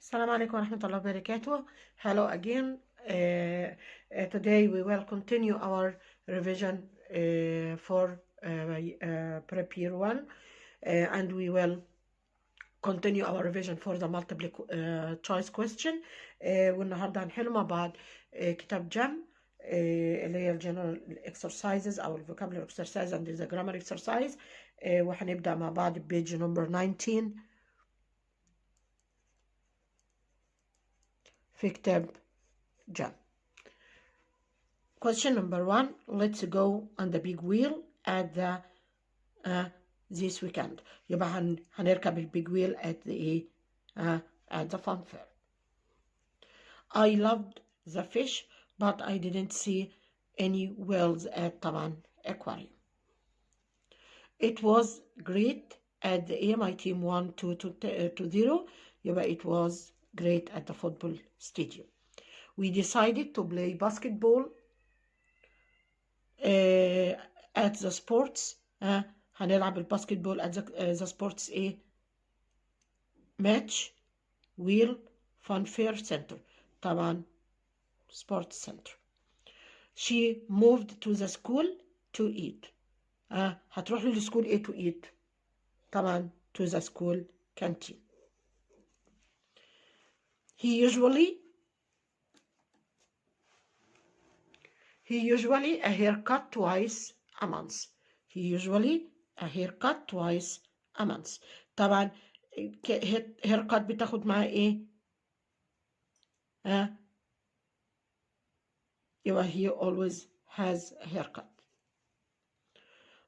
السلام عليكم ورحمة الله وبركاته. Hello again. Today we will continue our revision for prep year 1 and we will continue our revision for the multiple choice question. والنهاردة هنحل مع بعض كتاب جم اللي هي الجنرال exercises أو vocabulary exercise and the grammar exercise. وهنبدأ مع بعض بيج نمبر 19 في كتاب جم. Question number 1. Let's go on the big wheel at the this weekend. يبقى هنركب البيج wheel at the fun fair. I loved the fish but I didn't see any whales at طبعا aquarium. It was great at the my team won 2-0. يبقى it was great at the football stadium. We decided to play basketball at the sports. هنلعب الباسكتبول at the sports match wheel fun fair center. طبعا sports center. She moved to the school to eat. هتروح للسكول to eat. طبعا to the school canteen. He usually a haircut twice a month. He usually a haircut twice a month. طبعا haircut بتاخد معاه ايه؟ يبقى he always has a haircut.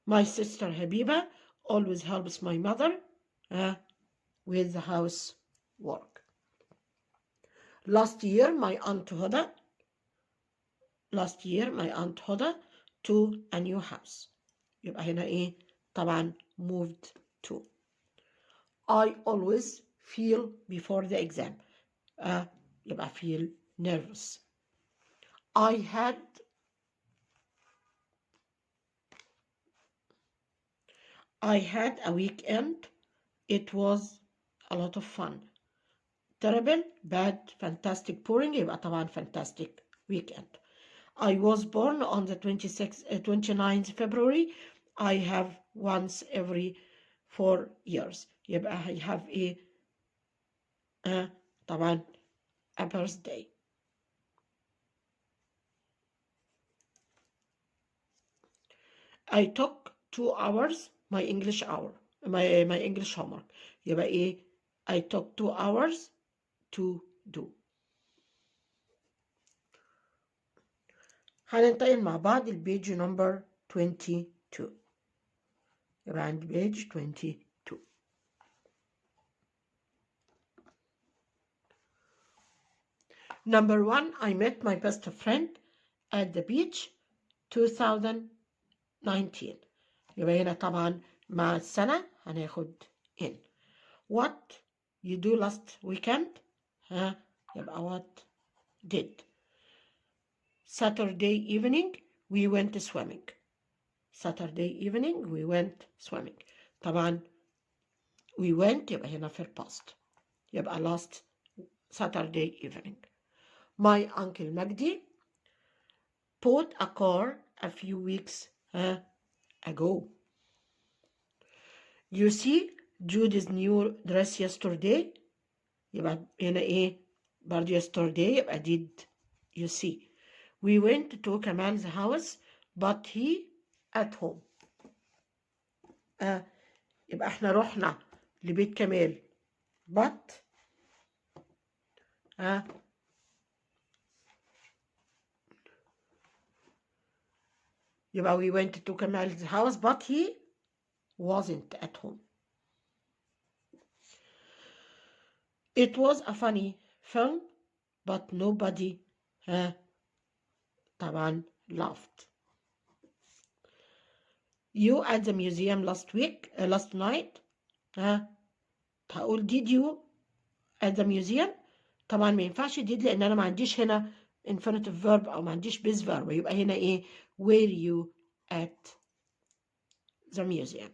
My sister Habiba always helps my mother with the housework. Last year my aunt Huda to a new house. يبقى هنا ايه؟ طبعا moved to. I always feel before the exam. يبقى feel nervous. I had a weekend. It was a lot of fun. Terrible, bad, fantastic, boring. يبقى طبعا fantastic weekend. I was born on the 29th February. I have once every 4 years. يبقى I have طبعا a birthday. I took 2 hours my English homework. يبقى I took 2 hours to do. هننتقل مع بعض البيج نمبر 22. يبقى عند بيج 22. Number 1. I met my best friend at the beach 2019. يبقى هنا طبعا مع السنة هناخد in. What you do last weekend? يبقى what did. Saturday evening we went swimming. طبعا we went يبقى هنا في past. يبقى last Saturday evening. My uncle Magdi bought a car a few weeks ago. You see Judy's new dress yesterday. يبقى هنا برضه yesterday يبقى did you see. We went to Kamal's house but he at home. يبقى احنا رحنا لبيت كمال but يبقى we went to Kamal's house but he wasn't at home. It was a funny film but nobody طبعا laughed. You at the museum last night. هقول did you at the museum. طبعا ما ينفعش did لان انا ما عنديش هنا infinitive verb او ما عنديش base verb. يبقى هنا were you at the museum.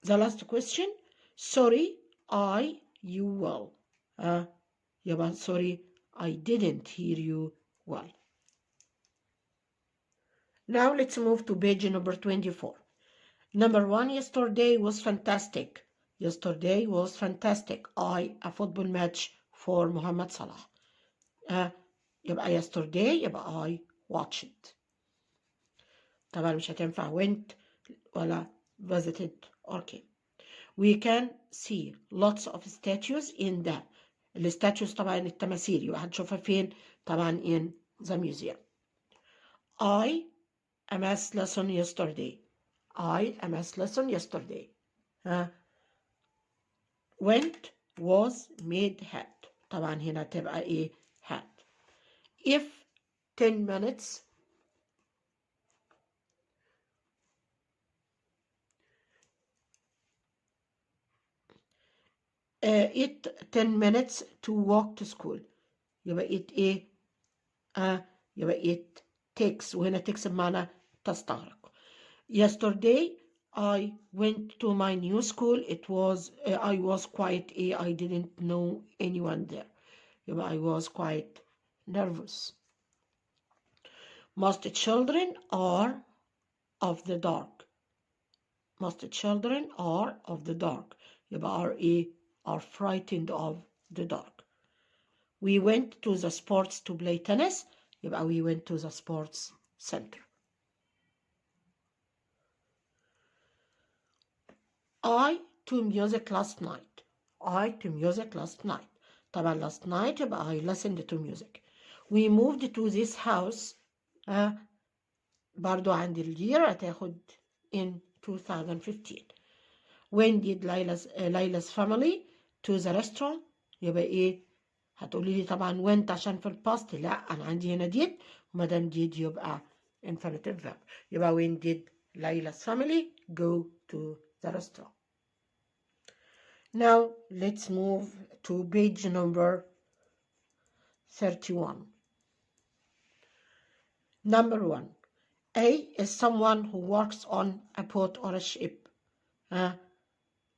The last question. sorry you will. يبقى sorry I didn't hear you well. Now let's move to page number 24. Number 1, yesterday was fantastic. Yesterday was fantastic. A football match for Muhammad Salah. يبقى yesterday يبقى I watched. طبعا مش هتنفع went ولا visited or came. We can see lots of statues in the. الستاتيوز طبعا التماثيل يبقى هنشوفها فين؟ طبعا in the museum. A math lesson yesterday. A math lesson yesterday. Went was made had. طبعا هنا تبقى ايه؟ had. If 10 minutes it 10 minutes to walk to school. يبقى it ايه؟ يبقى it takes، وهنا takes بمعنى تستغرق. Yesterday I went to my new school. I was quite I didn't know anyone there. يبقى I was quite nervous. Most children are of the dark. Most children are of the dark. يبقى are frightened of the dark. We went to the sports to play tennis. يبقى we went to the sports center. I to music last night. I to music last night. طبعا last night يبقى I listened to music. We moved to this house. برضو عند الجير هتاخد in 2015. When did Layla's family to the restaurant؟ يبقى ايه؟ هتقولي لي طبعا went عشان في الباست. لا، انا عندي هنا did، ومادام did يبقى infinitive verb. يبقى when did Layla's family go to the restaurant? Now let's move to page number 31. Number 1. A is someone who works on a boat or a ship.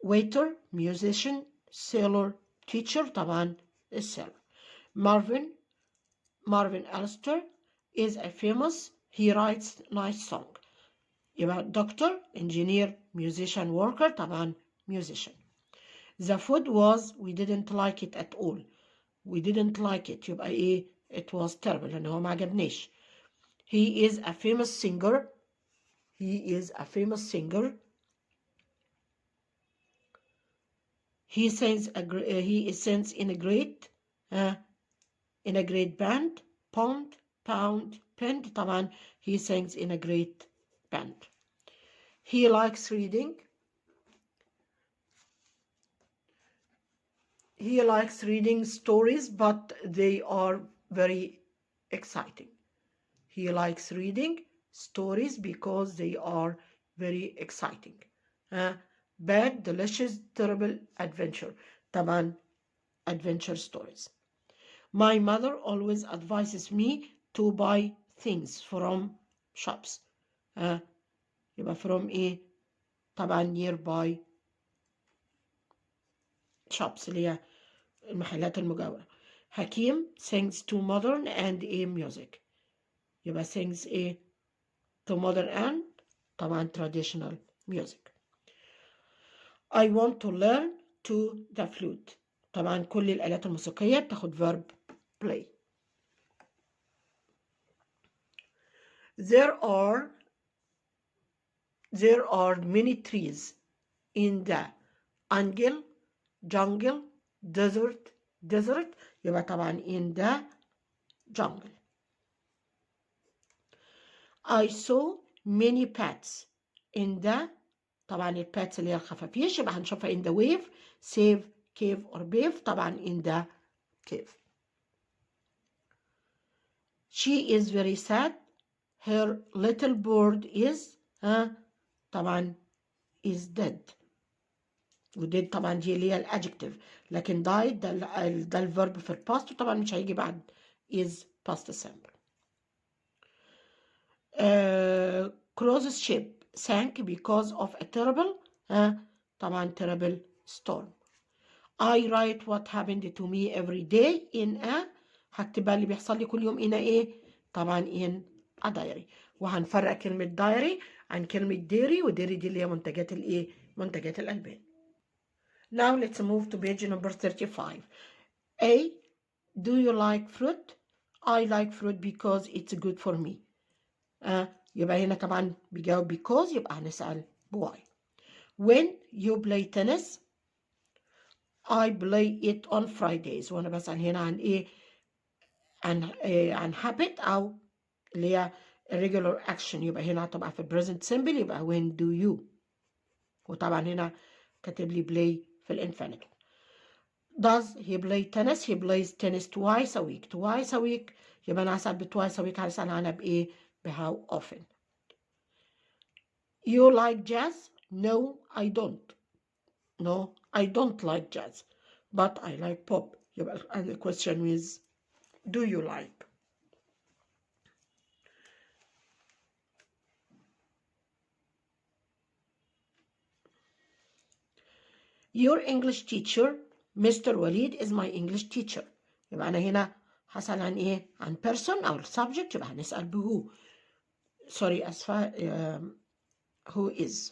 Waiter, musician, sailor, teacher. طبعا السيلر. Marvin Allister is a famous. He writes nice song. يبقى doctor, engineer, musician, worker. طبعا musician. The food was, we didn't like it at all. We didn't like it. يبقى ايه؟ It was terrible. لأن هو ما عجبنيش. He is a famous singer. He is a famous singer. He sings in a great band. Pound, pend. طبعا he sings in a great band. He likes reading. He likes reading stories, but they are very exciting. He likes reading stories because they are very exciting. Bad, delicious, terrible, adventure. طبعا adventure stories. My mother always advises me to buy things from shops. يبقى from ايه؟ طبعا nearby shops اللي هي المحلات المجاورة. حكيم sings to modern and music. يبقى sings to modern and طبعا traditional music. I want to learn to the flute. طبعا كل الآلات الموسيقية بتاخد verb play. There are many trees in the jungle, desert. يبقى طبعا in the jungle. I saw many bats in the. طبعا الباتس اللي هي الخفافيش يبقى هنشوفها in the wave, save, cave or bathe. طبعا in the cave. She is very sad. Her little bird is طبعا is dead. وديد طبعا دي اللي هي الادجكتيف، لكن died ده الفيرب في الباست، وطبعا مش هيجي بعد is past simple. Cruise ship sank because of a terrible طبعا terrible storm. I write what happened to me every day in a هكتب اللي بيحصل لي كل يوم in a ايه؟ طبعا in a diary. وهنفرق كلمة diary عن كلمة dairy، وديري دي اللي هي منتجات الايه؟ منتجات الألبان. Now let's move to page number 35. A. Do you like fruit? I like fruit because it's good for me. يبقى هنا طبعا بيجاوب because، يبقى هنسأل why. When you play tennis, I play it on Fridays. وانا بسأل هنا عن ايه؟ عن habit او اللي هي regular action. يبقى هنا هتبقى في present simple، يبقى when do you. وطبعا هنا كاتب لي play في الانفينيتيف. Does he play tennis? He plays tennis twice a week. Twice a week يبقى انا هسأل twice a week، هسأل عنها بايه؟ how often. You like jazz? No, I don't. No, I don't like jazz, but I like pop. And the question is, do you like? Your English teacher, Mr. Walid, is my English teacher. يبقى أنا هنا هسأل عن إيه؟ عن person أو subject، يبقى هنسأل بهو. Sorry, who is?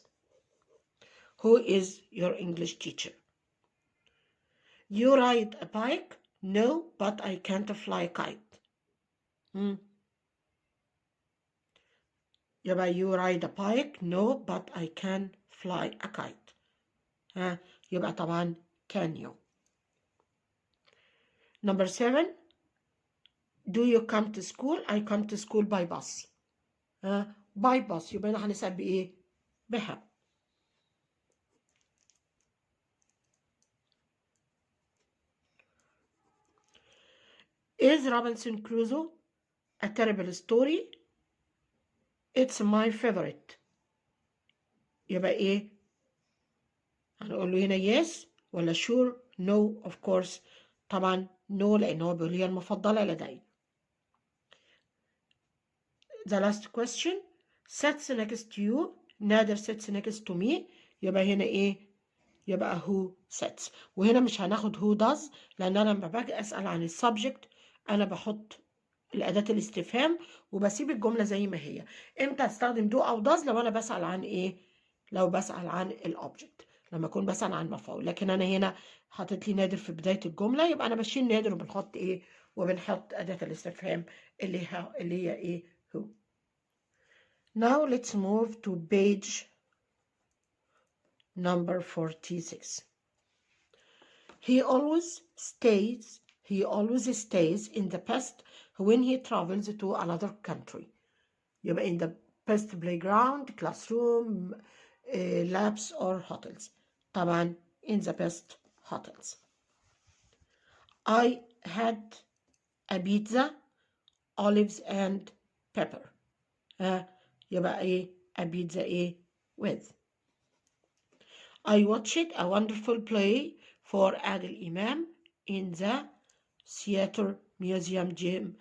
Who is your English teacher? You ride a bike? No, but I can't fly a kite. يبقى you ride a bike? No, but I can fly a kite. يبقى طبعا can you. Number 7. Do you come to school? I come to school by bus. by bus يبقى هنا هنسأل بإيه؟ بها. Is Robinson Crusoe a terrible story? It's my favorite. يبقى إيه؟ هنقول له هنا yes ولا sure؟ no of course. طبعا no لأن هو بيقول هي المفضلة لدي. The last question. Sits next to you. نادر sits next to me. يبقى هنا إيه؟ يبقى who sits. وهنا مش هناخد who does، لأن أنا لما باجي أسأل عن السبجكت أنا بحط الأداة الاستفهام وبسيب الجملة زي ما هي. إمتى أستخدم do أو does؟ لو أنا بسأل عن إيه؟ لو بسأل عن الأوبجكت، لما أكون بسأل عن مفعول. لكن أنا هنا حاطط لي نادر في بداية الجملة، يبقى أنا بشيل نادر وبنحط إيه؟ وبنحط أداة الاستفهام اللي هي إيه؟ who. Now let's move to page number 46. He always stays in the past when he travels to another country. يبقى in the best playground, classroom, labs or hotels. طبعا in the best hotels. I had a pizza, olives and pepper. يبقى ايه؟ a pizza ايه؟ with. I watched a wonderful play for Adil Imam in the theater museum gym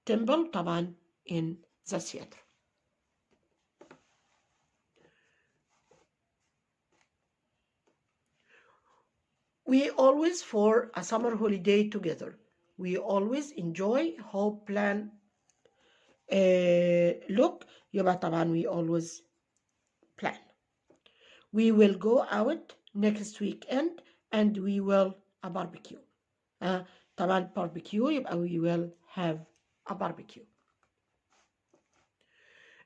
temple. طبعا in the theater. We always for a summer holiday together. We always enjoy, hope, plan, look. يبقى طبعا we always plan. We will go out next weekend and we will a barbecue. طبعا barbecue يبقى we will have a barbecue.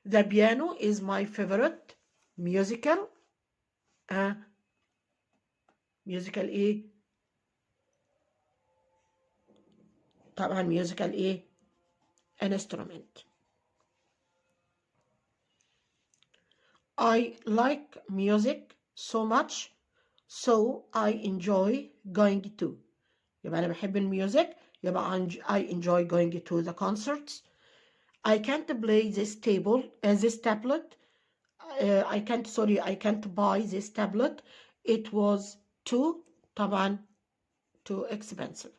The piano is my favorite musical. musical ايه؟ طبعا musical ايه؟ instrument. I like music so much so I enjoy going to. يبقى أنا بحب الميوزك، يبقى I enjoy going to the concerts. I can't play this tablet. I can't buy this tablet. It was too expensive.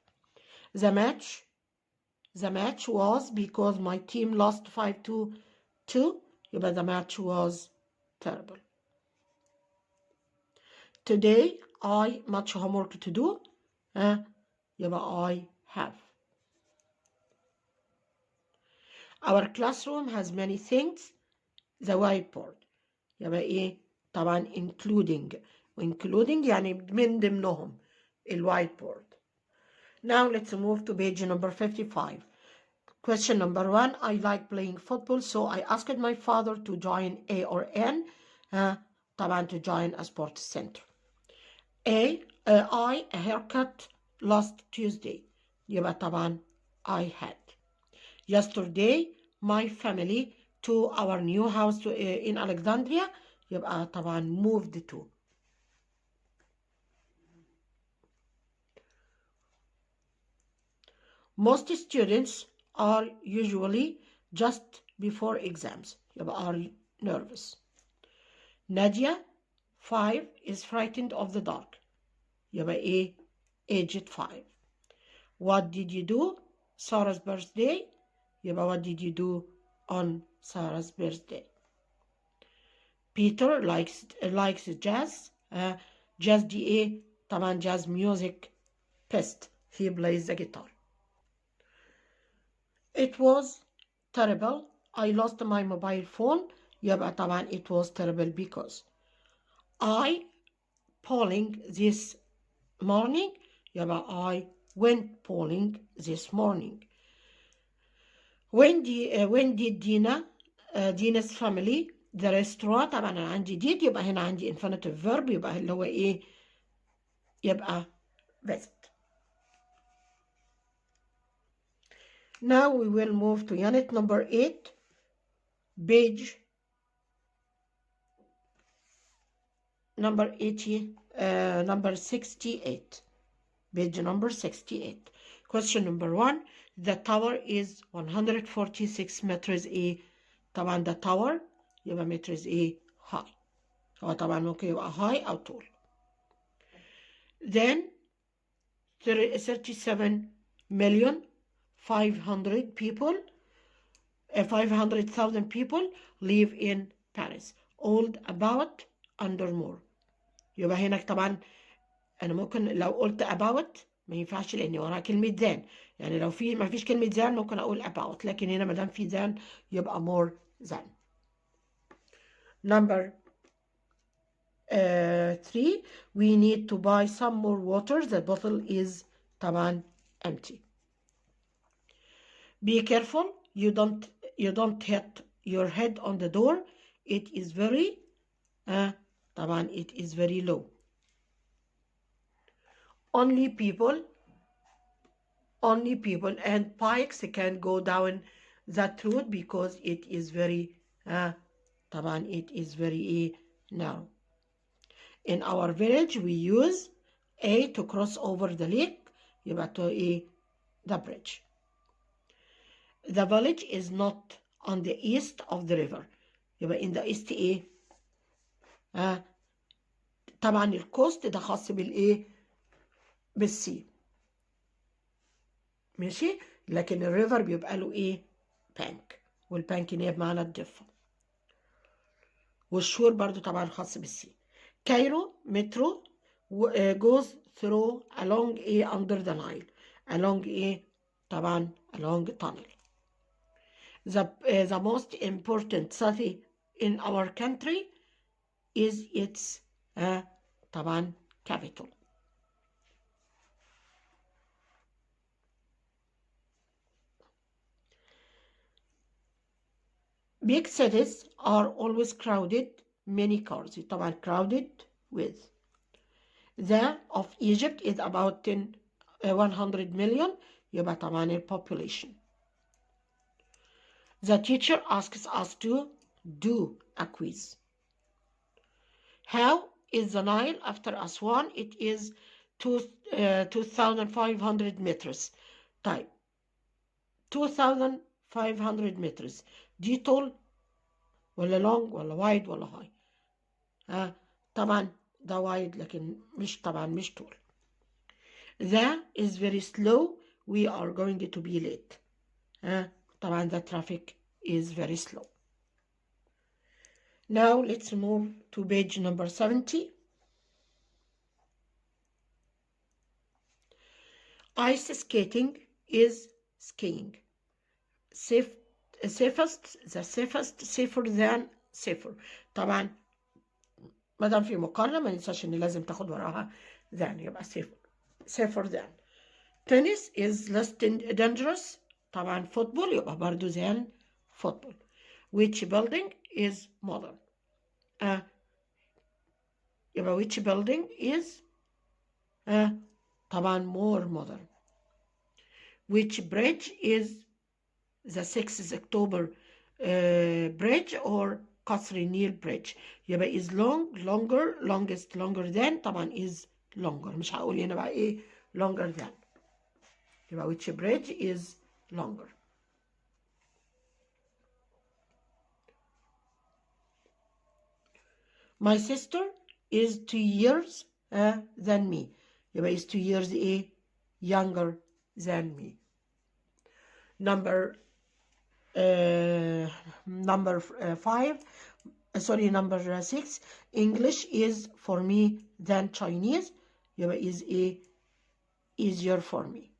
The match was because my team lost 5-2. يبقى the match was terrible. Today I much homework to do. يبقى I have. Our classroom has many things. The whiteboard. يبقى ايه؟ طبعا including. including يعني من ضمنهم الوايت-بورد. Now let's move to page number 55. Question number 1. I like playing football, so I asked my father to join A or N. طبعا to join a sports center. A haircut last Tuesday. يبقى طبعا I had. Yesterday my family to our new house in Alexandria. يبقى طبعا moved to. Most students are usually just before exams. يبقى are nervous. Nadia, 5, is frightened of the dark. يبقى ايه؟ aged 5. What did you do? Sarah's birthday. يبقى what did you do on Sarah's birthday? Peter likes jazz. Jazz دي ايه؟ طبعا jazz music best. He plays the guitar. It was terrible. I lost my mobile phone. يبقى طبعا it was terrible because. I bowling this morning. يبقى I went bowling this morning. When did Dina's family the restaurant. طبعا انا عندي did يبقى هنا عندي infinitive verb يبقى اللي هو ايه؟ يبقى visit. Now we will move to unit number 8, page number 68. Page number 68. Question number 1. The tower is 146 meters A. طبعا the tower يبقى meters A high. هو طبعا ممكن يبقى high أو tall. Then 37,500,000 people live in Paris. Old about under more. يبقى هنا طبعا أنا ممكن لو قلت about ما ينفعش لأن وراها كلمة than. يعني لو ما فيش كلمة than ممكن أقول about. لكن هنا ما دام في than يبقى more than. Number 3. We need to buy some more water. The bottle is طبعا empty. Be careful. You don't hit your head on the door. It is very طبعا it is very low. Only people and bikes can go down that road because it is very طبعا it is very narrow. In our village we use to cross over the lake. يبقى to the bridge. The village is not on the east of the river. يبقى in the east طبعا الكوست ده خاص بالسي. ماشي. لكن الريفر بيبقى له بانك. والبانك هنا بمعنى الضفة. والشور برضو طبعا خاص بالسي. كايرو مترو goes through along under the Nile. along طبعا along tunnel. The most important city in our country is its طبعا capital. Big cities are always crowded. Many cars. طبعا crowded with. The of Egypt is about 100 million. يبقى طبعا population. The teacher asks us to do a quiz. How is the Nile after Aswan? It is 2,500 meters. طيب 2,500 meters دي طول ولا long ولا wide ولا high؟ طبعا ده wide لكن مش طول. The is very slow. We are going to be late. طبعا the traffic is very slow. Now let's move to page number 70. ice skating is skiing. safest the safest safer than safer. طبعا ما دام في مقارنة ما ننساش ان لازم تاخد وراها than، يبقى safer than. tennis is less dangerous. طبعا football يبقى برضو than football. which building is modern. يبقى which building is طبعا more modern. which bridge is the 6th October bridge or قصر النيل bridge. يبقى is longer longest longer than. طبعا is longer، مش هقول هنا بقى ايه longer than. يبقى which bridge is longer. my sister is 2 years than me. يبقى is 2 years ايه younger than me. number 6 English is for me than Chinese. يبقى is easier for me.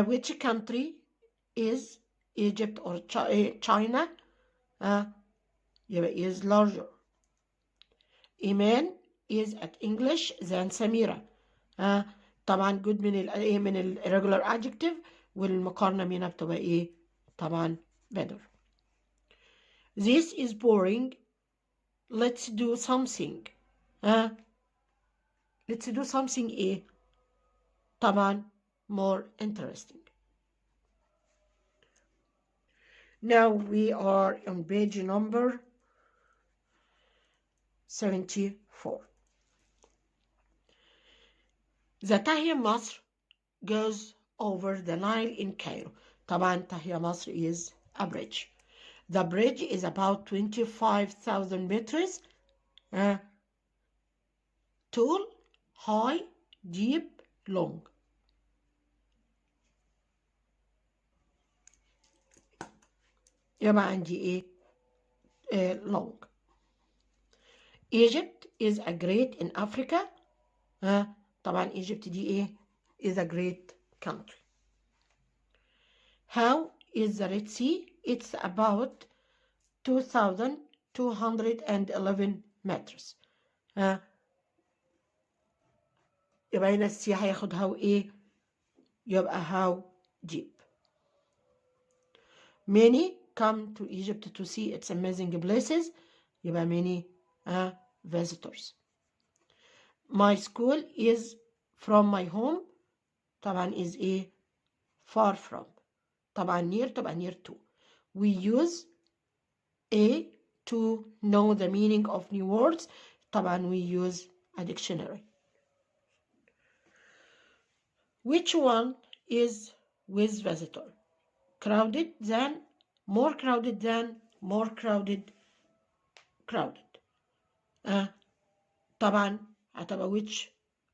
which country is Egypt or China. يبقى is larger. Iman is at English than Samira. طبعا good من ال irregular adjective، والمقارنة منها بتبقى ايه طبعا better. this is boring. let's do something. let's do something ايه طبعا more interesting. now we are on page number 74. the تحيا مصر goes over the Nile in Cairo. طبعا تحيا مصر is a bridge. the bridge is about 25,000 meters tall, high, deep, long. يبقى عندي ايه long. Egypt is a great in Africa. طبعا Egypt دي ايه is a great country. how is the Red Sea? it's about 2,211 meters. يبقى هنا السي هياخد how ايه يبقى how deep. many come to Egypt to see its amazing places. يبقى many visitors. my school is from my home. طبعا is far from. طبعا near تبقى near to. we use to know the meaning of new words. طبعا we use a dictionary. which one is with visitor? crowded than, more crowded than, more crowded. طبعا هتبقى which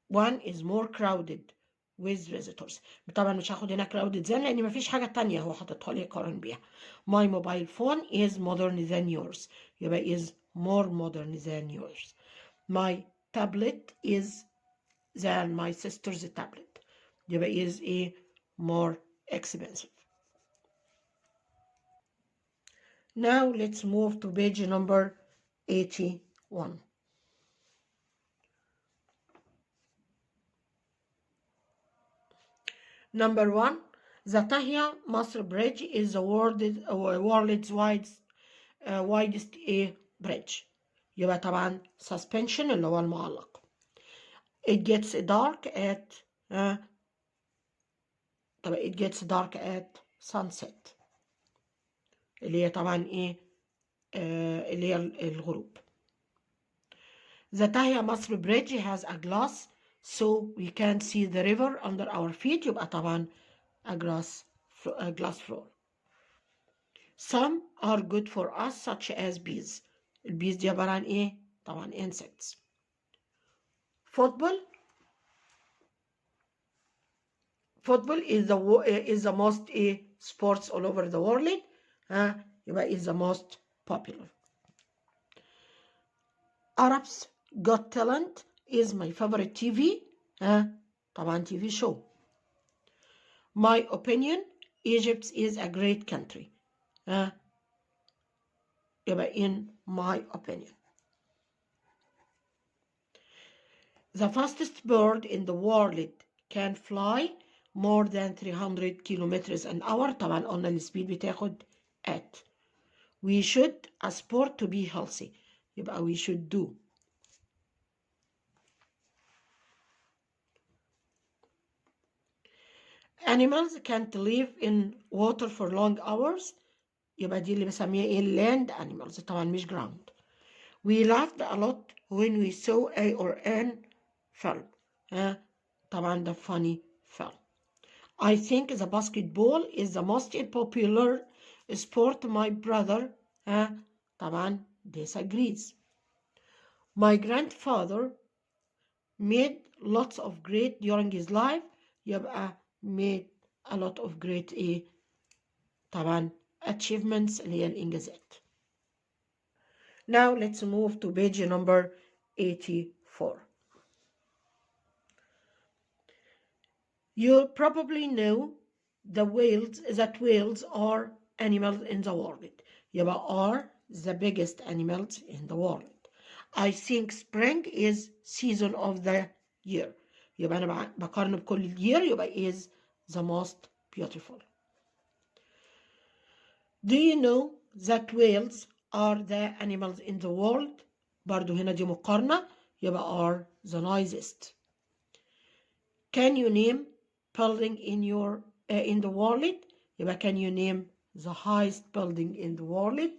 one is more crowded with visitors. طبعا مش هاخد هنا crowded than لان مفيش حاجة تانية هو حاططها لي اقارن بيها. my mobile phone is modern than yours. يبقى is more modern than yours. my tablet is than my sister's tablet. يبقى is more expensive. now let's move to page number 81. number 1 the تحيا مصر bridge is the world's widest bridge. يبقى طبعا suspension اللي هو المعلق. it gets dark at طبعا it gets dark at sunset اللي هي طبعا اللي هي الغروب. the تحيا مصر bridge has a glass so we can't see the river under our feet. يبقى طبعا a glass floor. some are good for us such as bees. البيز دي عبارة عن طبعا insects. football is the most sports all over the world. يبقى is the most popular. Arabs Got Talent is my favorite TV. طبعا TV show. My opinion, Egypt is a great country. يبقى in my opinion. The fastest bird in the world can fly more than 300 kilometers an hour. طبعا قلنا السبيد بتاخد at. We should sport to be healthy. يبقى we should do. Animals can't live in water for long hours. يبقى دي اللي بسميها ايه land animals طبعا مش ground. We laughed a lot when we saw a or an film. طبعا the funny film. I think the basketball is the most popular sport. My brother طبعا disagrees. My grandfather made lots of great during his life. يبقى made a lot of great طبعا achievements اللي هي الإنجازات. Now let's move to page number 84. You probably know that whales are animals in the world. يبقى are the biggest animals in the world. I think spring is season of the year. يبقى أنا بقارن بكل year يبقى is the most beautiful. Do you know that whales are the animals in the world? برضو هنا دي مقارنة يبقى are the noisiest. Can you name building in the world? يبقى can you name the highest building in the world?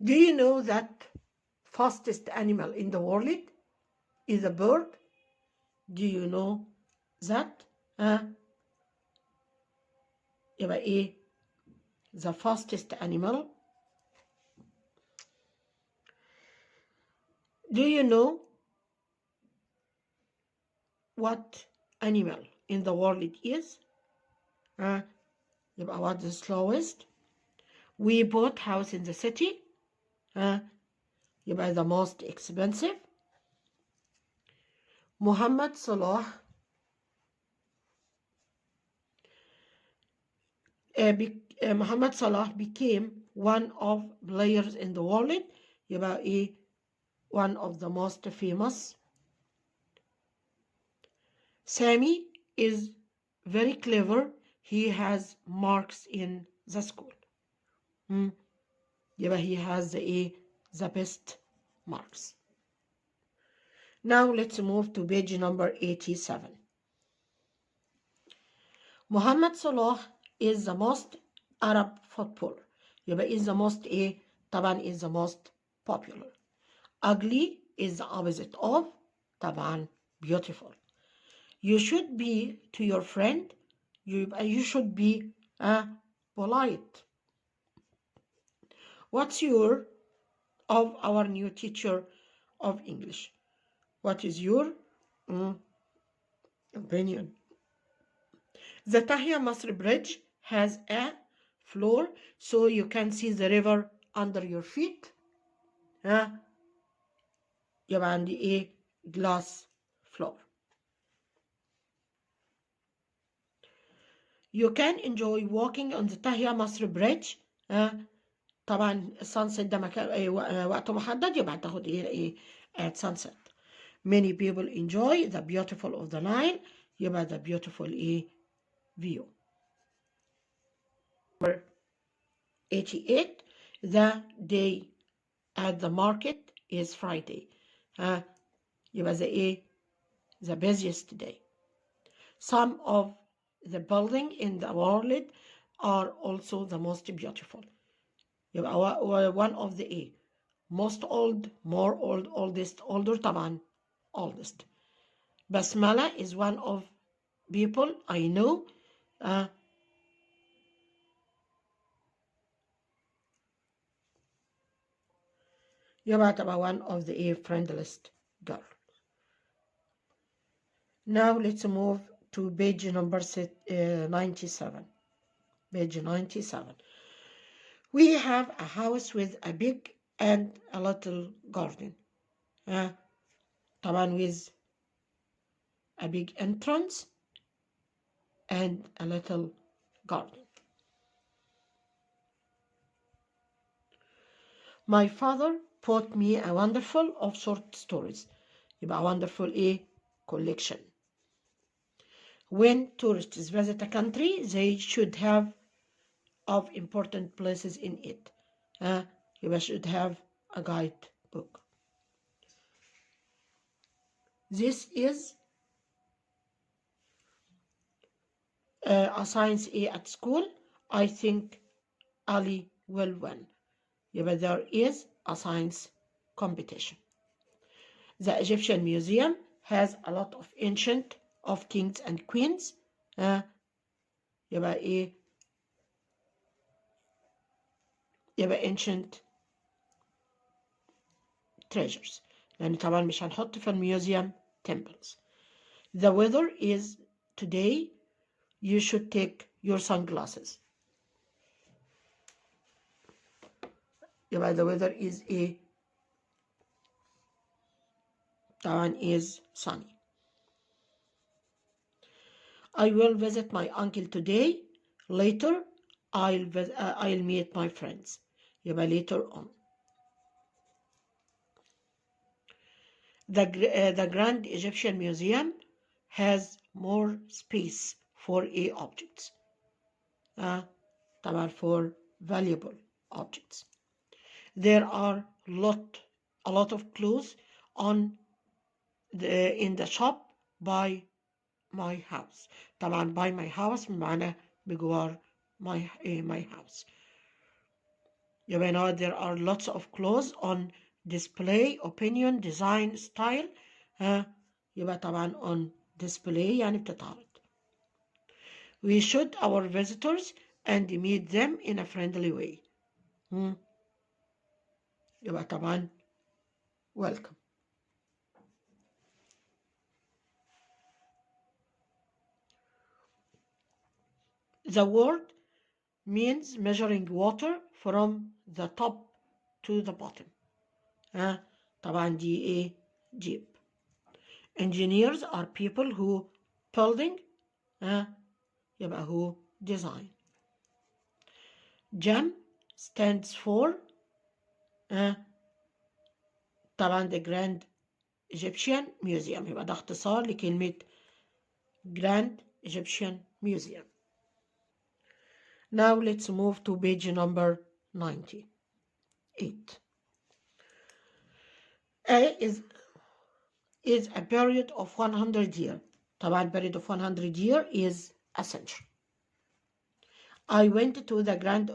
Do you know that fastest animal in the world is a bird? Do you know that? يبقى ايه the fastest animal. Do you know what animal in the world it is? يبقى what the slowest. We bought house in the city. يبقى the most expensive. Muhammad Salah Muhammad Salah became one of players in the world. يبقى one of the most famous. Sammy is very clever. He has marks in the school. يبقى he has the best marks. Now let's move to page number 87. Muhammad Salah is the most Arab footballer. يبقى is the most طبعا is the most popular. Ugly is the opposite of طبعا beautiful. You should be to your friend. You should be polite. What's your of our new teacher of English? What is your opinion? The Tahya Masr Bridge has a floor so you can see the river under your feet. يبقى عندي glass floor. You can enjoy walking on the Tahya Masr Bridge. طبعا السانسيت ده مكان وقت محدد يبقى هتاخد at sunset. Many people enjoy the beautiful of the Nile. يبقى the beautiful view. Number 88. The day at the market is Friday. يبقى the busiest day. Some of the buildings in the world are also the most beautiful. يبقى one of the most old, more old, oldest, older طبعا oldest. Basmala is one of people I know. يبقى طبعا one of the friendliest girl. Now let's move to page number 97. Page 97. We have a house with a big and a little garden. طبعا with a big entrance and a little garden. My father bought me a wonderful of short stories. يبقى wonderful collection. When tourists visit a country, they should have of important places in it. You should have a guidebook. This is a science at school. I think Ali will win. But there is a science competition. The Egyptian Museum has a lot of ancient of kings and queens. يبقى ancient treasures. لأن طبعا مش هنحط في الميوزيوم temples. The weather is today. You should take your sunglasses. يبقى the weather is طبعا is sunny. I will visit my uncle today. Later, I'll meet my friends. يبقى later on. The Grand Egyptian Museum has more space for objects. طبعا for valuable objects. There are a lot of clothes in the shop by my house. طبعا by my house بمعنى بجوار my house. يبقى now there are lots of clothes on display, opinion, design, style. يبقى طبعا on display يعني بتتعرض. We should our visitors and meet them in a friendly way. يبقى طبعا welcome. The word means measuring water from the top to the bottom. طبعا دي deep. Engineers are people who building يبقى who design. GEM stands for طبعا the Grand Egyptian Museum. يبقى ده اختصار لكلمة Grand Egyptian Museum. Now let's move to page number 98. A is a period of 100 years. طبعا period of 100 years is a century. I went to the Grand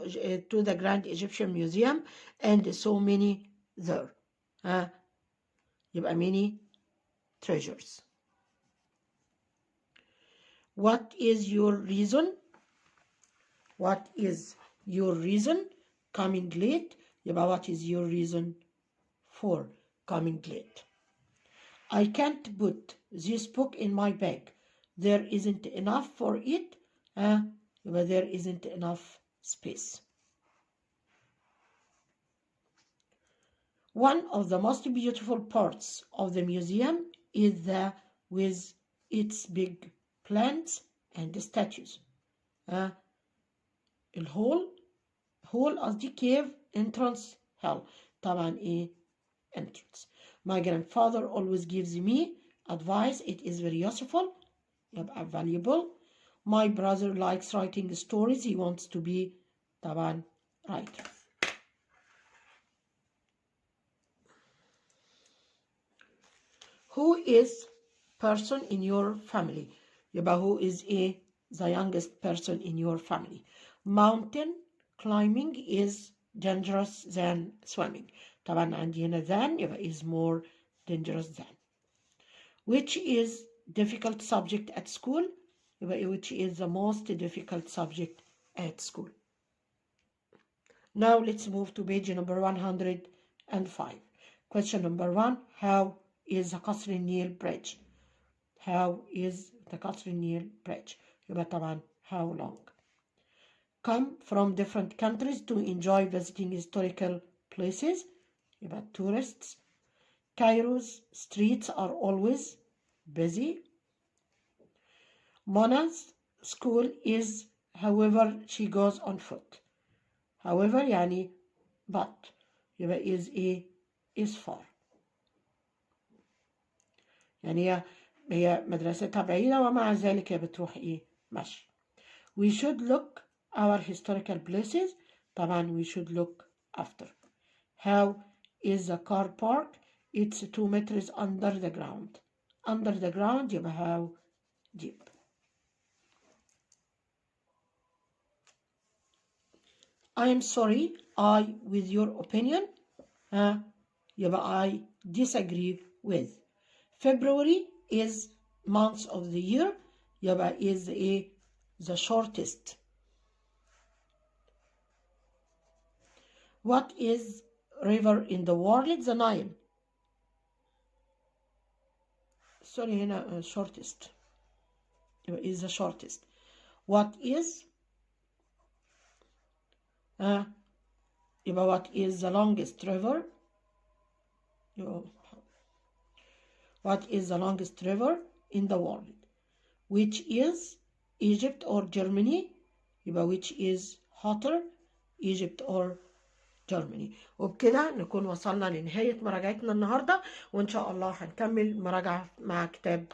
Egyptian Museum and saw many there. يبقى many treasures. What is your reason? What is your reason coming late? يبقى what is your reason for coming late? I can't put this book in my bag. There isn't enough for it. يبقى there isn't enough space. One of the most beautiful parts of the museum is with its big plants and statues. الهول قصدي cave entrance hall. طبعا entrance. My grandfather always gives me advice. It is very useful. يبقى valuable. My brother likes writing stories. He wants to be طبعا writer. Who is person in your family? يبقى who is the youngest person in your family. Mountain climbing is dangerous than swimming. طبعا عندي هنا than يبقى is more dangerous than. Which is difficult subject at school? يبقى which is the most difficult subject at school. Now let's move to page number 105. Question number 1. How is the قصر النيل bridge? How is the قصر النيل bridge? يبقى طبعا how long? come from different countries to enjoy visiting historical places. يبقى tourists. Cairo's streets are always busy. Mona's school is, however, she goes on foot. However يعني but يبقى is far. يعني هي مدرستها بعيدة ومع ذلك هي بتروح مشي. We should look our historical places. طبعا we should look after. How is the car park? It's 2 meters under the ground. Under the ground يبقى how deep. I am sorry, with your opinion, يبقى I disagree with. February is month of the year, يبقى is the shortest. What is river in the world? The Nile. Sorry, هنا shortest. يبقى is the shortest. What is يبقى what is the longest river? What is the longest river in the world? Which is Egypt or Germany? يبقى which is hotter, Egypt or Germany. وبكده نكون وصلنا لنهاية مراجعتنا النهاردة، وإن شاء الله هنكمل مراجعة مع كتاب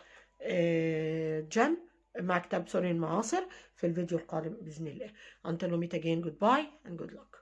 مع كتاب المعاصر في الفيديو القادم بإذن الله. Until we meet again, goodbye and good luck.